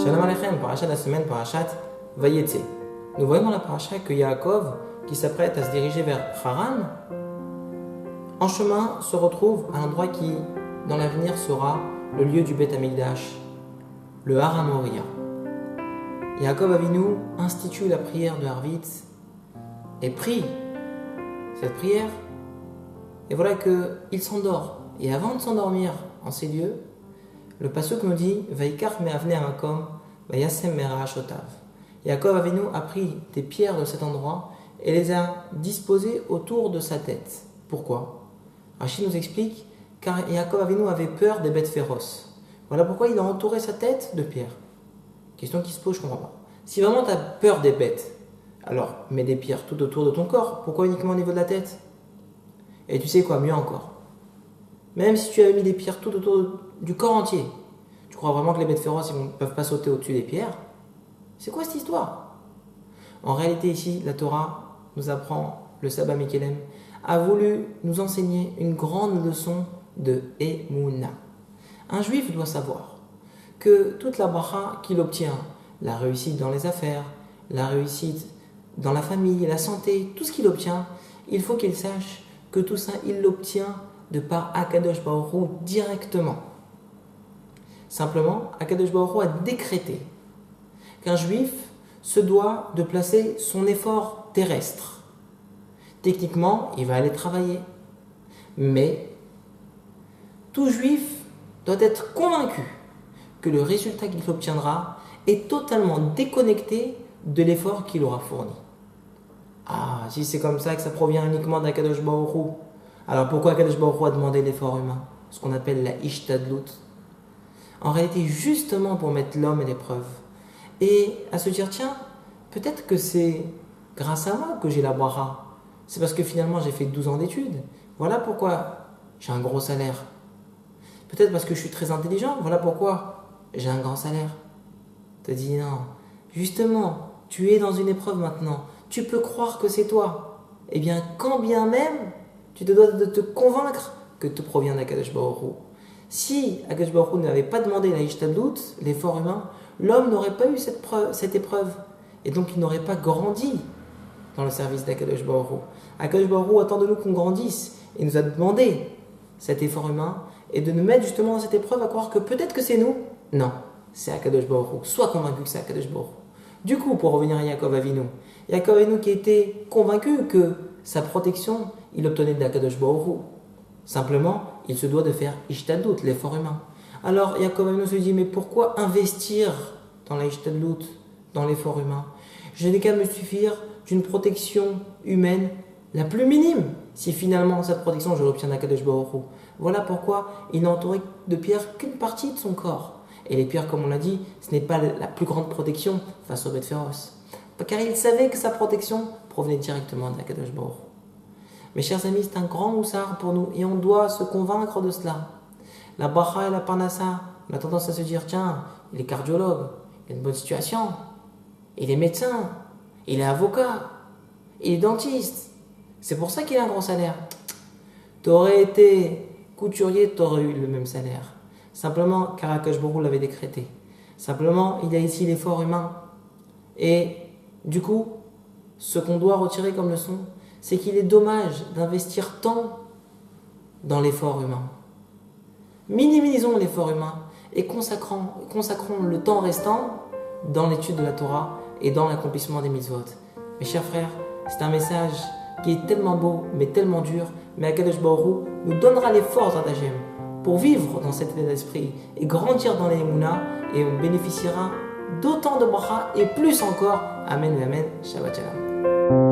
Shalom Aleichem, parachat de la semaine, parachat Vayetse. Nous voyons dans la paracha que Yaakov, qui s'apprête à se diriger vers Haran, en chemin se retrouve à l'endroit qui, dans l'avenir, sera le lieu du Beth Amikdash, le Har HaMoriah. Yaakov Avinu institue la prière de Harvitz et prie cette prière. Et voilà qu'il s'endort. Et avant de s'endormir en ces lieux, le pasuk nous dit Vaikach me'avnei hamakom vayasem mera'ashotav. Yaakov Avinu a pris des pierres de cet endroit et les a disposées autour de sa tête. Pourquoi? Rashi nous explique car Yaakov Avinu avait peur des bêtes féroces. Voilà pourquoi il a entouré sa tête de pierres. Question qui se pose, je ne comprends pas. Si vraiment tu as peur des bêtes, alors mets des pierres tout autour de ton corps. Pourquoi uniquement au niveau de la tête? Et tu sais quoi, mieux encore. Même si tu avais mis des pierres tout autour du corps entier, tu crois vraiment que les bêtes féroces ne peuvent pas sauter au-dessus des pierres? C'est quoi cette histoire? En réalité ici, la Torah nous apprend, le Sabbat Mikelem a voulu nous enseigner une grande leçon de Emouna. Un juif doit savoir que toute la bracha qu'il obtient, la réussite dans les affaires, la réussite dans la famille, la santé, tout ce qu'il obtient, il faut qu'il sache que tout ça, il l'obtient de par Akadosh Baruch Hu directement. Simplement, Akadosh Baruch Hu a décrété qu'un juif se doit de placer son effort terrestre. Techniquement, il va aller travailler. Mais tout juif doit être convaincu que le résultat qu'il obtiendra est totalement déconnecté de l'effort qu'il aura fourni. Ah, si c'est comme ça que ça provient uniquement d'Akadosh Baruch Hu, alors pourquoi Akadosh Baruch Hu a demandé l'effort humain, ce qu'on appelle la Ishtadlut? En réalité, justement pour mettre l'homme à l'épreuve. Et à se dire, tiens, peut-être que c'est grâce à moi que j'ai la bracha. C'est parce que finalement j'ai fait 12 ans d'études. Voilà pourquoi j'ai un gros salaire. Peut-être parce que je suis très intelligent. Voilà pourquoi j'ai un grand salaire. Tu te dis, non, justement, tu es dans une épreuve maintenant. Tu peux croire que c'est toi. Eh bien, quand bien même, tu te dois de te convaincre que tout provient d'Akadosh Baruch Hu. Si Akadosh Baruch Hu n'avait pas demandé la Ishtadlut, l'effort humain, l'homme n'aurait pas eu cette épreuve. Et donc, il n'aurait pas grandi dans le service d'Akadosh Baruch Hu. Akadosh Baruch Hu attend de nous qu'on grandisse. Et nous a demandé cet effort humain et de nous mettre justement dans cette épreuve à croire que peut-être que c'est nous. Non, c'est Akadosh Baruch Hu. Sois convaincu que c'est Akadosh Baruch Hu. Du coup, pour revenir à Yaakov Avinu qui était convaincu que sa protection, il l'obtenait d'Akadosh Baruch Hu. Simplement, il se doit de faire Ishtadlut, l'effort humain. Alors Yaakov Avinu se dit, mais pourquoi investir dans la Ishtadlut, dans l'effort humain? Je n'ai qu'à me suffire d'une protection humaine la plus minime, si finalement cette protection je l'obtiens d'Akadosh Baruch Hu. Voilà pourquoi il n'a entouré de pierres qu'une partie de son corps. Et les pierres, comme on l'a dit, ce n'est pas la plus grande protection face aux bêtes féroces. Car il savait que sa protection provenait directement d'Akadosh Baruch Hu. Mes chers amis, c'est un grand moussard pour nous et on doit se convaincre de cela. La bracha et la parnassa, on a tendance à se dire, tiens, il est cardiologue, il a une bonne situation, il est médecin, il est avocat, il est dentiste. C'est pour ça qu'il a un gros salaire. Tu aurais été couturier, tu aurais eu le même salaire. Simplement, car Akadosh Baruch Hu l'avait décrété. Simplement, il y a ici l'effort humain. Et du coup, ce qu'on doit retirer comme leçon, c'est qu'il est dommage d'investir tant dans l'effort humain. Minimisons l'effort humain et consacrons le temps restant dans l'étude de la Torah et dans l'accomplissement des mitzvot. Mes chers frères, c'est un message qui est tellement beau, mais tellement dur, mais Akadosh Baruch Hu nous donnera les forces d'Adagem pour vivre dans cet état d'esprit et grandir dans l'Emouna, et on bénéficiera d'autant de bracha et plus encore. Amen et Amen. Shabbat Shalom.